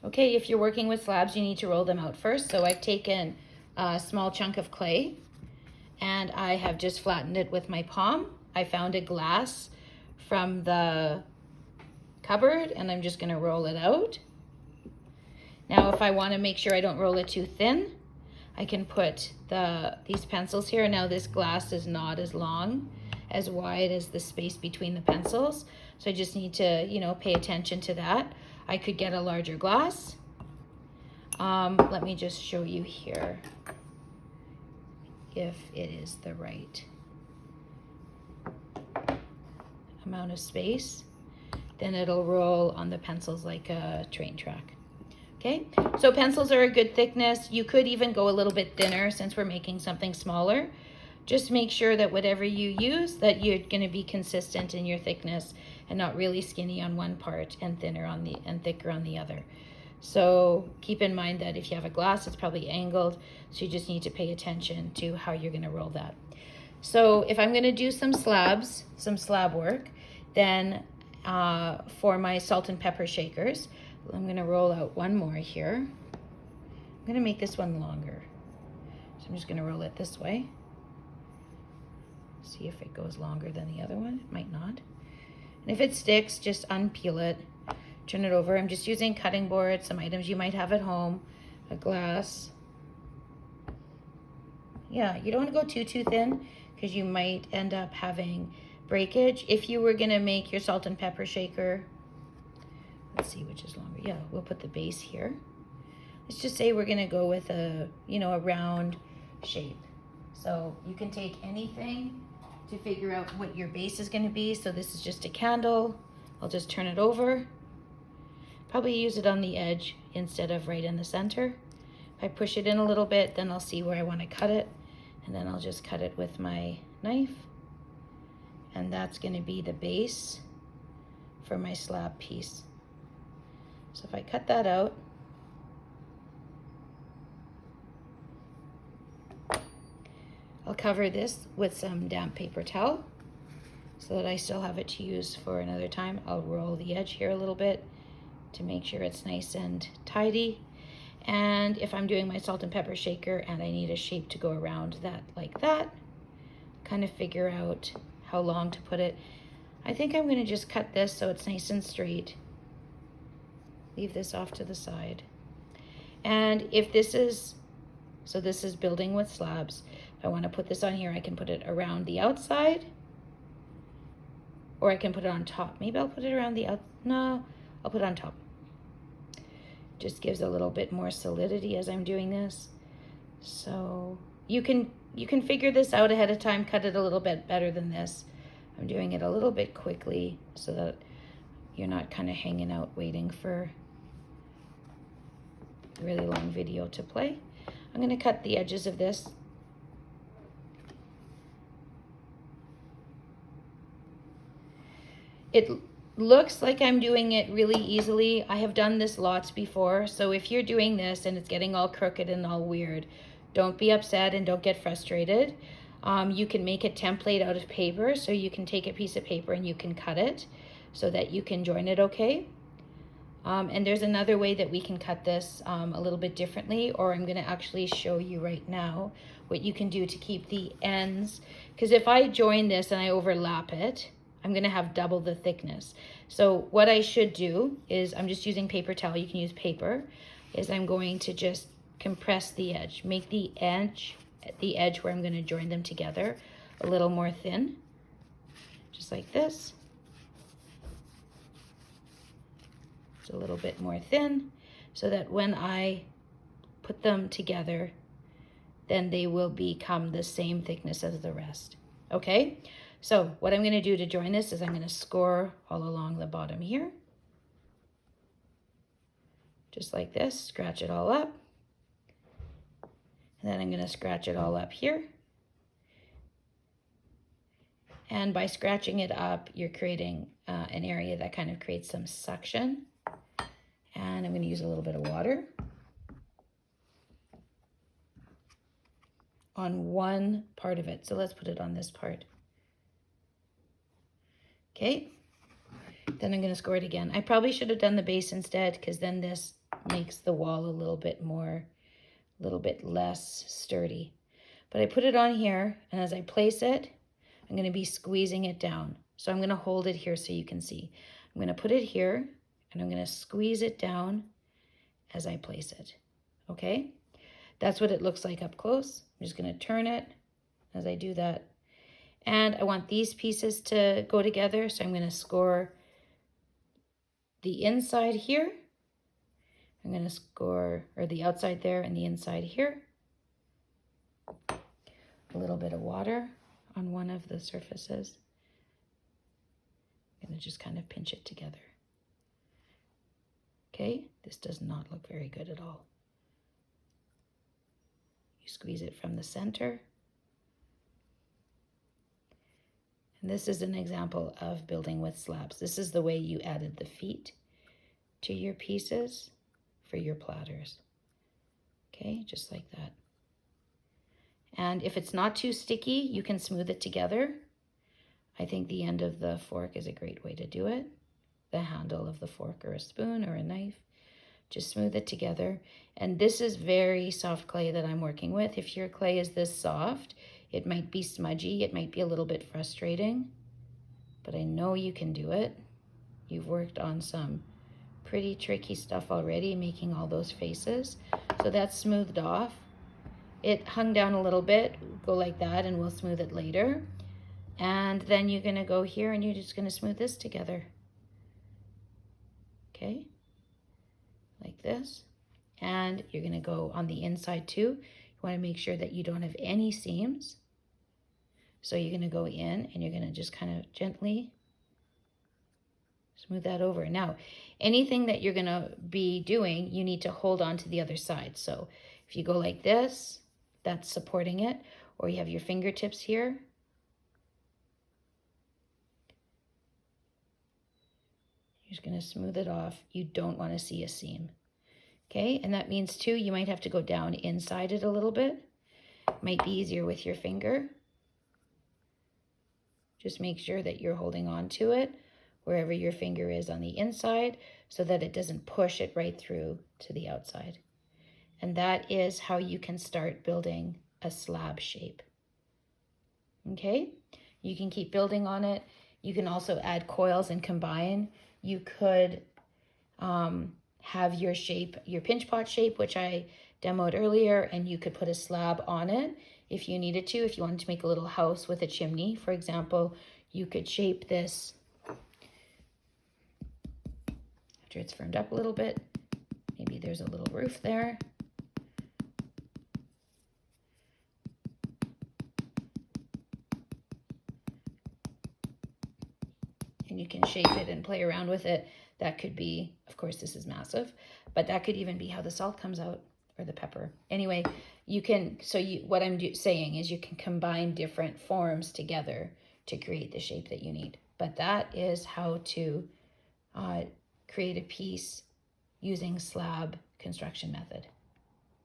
Okay, if you're working with slabs, you need to roll them out first. So I've taken a small chunk of clay and I have just flattened it with my palm. I found a glass from the cupboard and I'm just gonna roll it out. Now, if I wanna make sure I don't roll it too thin, I can put these pencils here. Now this glass is not as long, as wide as the space between the pencils. So I just need to, pay attention to that. I could get a larger glass. Let me just show you here if it is the right amount of space. Then it'll roll on the pencils like a train track. Okay, so pencils are a good thickness. You could even go a little bit thinner since we're making something smaller. Just make sure that whatever you use, that you're going to be consistent in your thickness and not really skinny on one part and thinner on and thicker on the other. So keep in mind that if you have a glass, it's probably angled, so you just need to pay attention to how you're going to roll that. So if I'm going to do some slab work, then for my salt and pepper shakers, I'm going to roll out one more here. I'm going to make this one longer. So I'm just going to roll it this way. See if it goes longer than the other one. It might not. And if it sticks, just unpeel it, turn it over. I'm just using cutting board, some items you might have at home, a glass. Yeah, you don't want to go too thin because you might end up having breakage. If you were going to make your salt and pepper shaker, let's see which is longer. Yeah, we'll put the base here. Let's just say we're going to go with a round shape. So you can take anything to figure out what your base is going to be. So this is just a candle. I'll just turn it over. Probably use it on the edge instead of right in the center. If I push it in a little bit, then I'll see where I want to cut it. And then I'll just cut it with my knife. And that's going to be the base for my slab piece. So if I cut that out, I'll cover this with some damp paper towel so that I still have it to use for another time. I'll roll the edge here a little bit to make sure it's nice and tidy. And if I'm doing my salt and pepper shaker and I need a shape to go around that like that, kind of figure out how long to put it. I think I'm going to just cut this so it's nice and straight. Leave this off to the side. And if this is, so this is building with slabs. If I want to put this on here, I can put it around the outside, or I can put it on top. Maybe I'll put it around the no, I'll put it on top. Just gives a little bit more solidity as I'm doing this. So you can figure this out ahead of time, cut it a little bit better than this. I'm doing it a little bit quickly so that you're not kind of hanging out waiting for a really long video to play. I'm going to cut the edges of this. It looks like I'm doing it really easily. I have done this lots before, so if you're doing this and it's getting all crooked and all weird, don't be upset and don't get frustrated. You can make a template out of paper, so you can take a piece of paper and you can cut it so that you can join it okay. And there's another way that we can cut this a little bit differently, or I'm going to actually show you right now what you can do to keep the ends. Because if I join this and I overlap it, I'm going to have double the thickness. So what I should do is, I'm just using paper towel, you can use paper, is I'm going to just compress the edge, make the edge where I'm going to join them together a little more thin, just like this. It's a little bit more thin so that when I put them together, then they will become the same thickness as the rest. Okay, so what I'm going to do to join this is I'm going to score all along the bottom here, just like this, scratch it all up, and then I'm going to scratch it all up here. And by scratching it up, you're creating an area that kind of creates some suction. And I'm going to use a little bit of water on one part of it. So let's put it on this part. Okay, then I'm going to score it again. I probably should have done the base instead, because then this makes the wall a little bit less sturdy. But I put it on here, and as I place it, I'm going to be squeezing it down. So I'm going to hold it here so you can see. I'm going to put it here, and I'm going to squeeze it down as I place it. Okay? That's what it looks like up close. I'm just going to turn it as I do that. And I want these pieces to go together, so I'm going to score the inside here. I'm going to score, or the outside there and the inside here. A little bit of water on one of the surfaces. I'm going to just kind of pinch it together. Okay, this does not look very good at all. You squeeze it from the center. And this is an example of building with slabs. This is the way you added the feet to your pieces for your platters. Okay, just like that. And if it's not too sticky, you can smooth it together. I think the end of the fork is a great way to do it. The handle of the fork or a spoon or a knife. Just smooth it together. And this is very soft clay that I'm working with. If your clay is this soft, it might be smudgy. It might be a little bit frustrating. But I know you can do it. You've worked on some pretty tricky stuff already, making all those faces. So that's smoothed off. It hung down a little bit, go like that, and we'll smooth it later. And then you're gonna go here and you're just gonna smooth this together. Okay, like this. And you're gonna go on the inside too. You wanna make sure that you don't have any seams. So you're gonna go in and you're gonna just kind of gently smooth that over. Now, anything that you're gonna be doing, you need to hold on to the other side. So if you go like this, that's supporting it, or you have your fingertips here. You're just gonna smooth it off. You don't wanna see a seam. Okay, and that means too, you might have to go down inside it a little bit. Might be easier with your finger. Just make sure that you're holding on to it wherever your finger is on the inside so that it doesn't push it right through to the outside. And that is how you can start building a slab shape. Okay, you can keep building on it. You can also add coils and combine. You could have your shape, your pinch pot shape, which I demoed earlier, and you could put a slab on it if you needed to. If you wanted to make a little house with a chimney, for example, you could shape this after it's firmed up a little bit. Maybe there's a little roof there. And you can shape it and play around with it. That could be, of course, this is massive, but that could even be how the salt comes out or the pepper. Anyway, you can, what I'm saying is you can combine different forms together to create the shape that you need. But that is how to create a piece using slab construction method.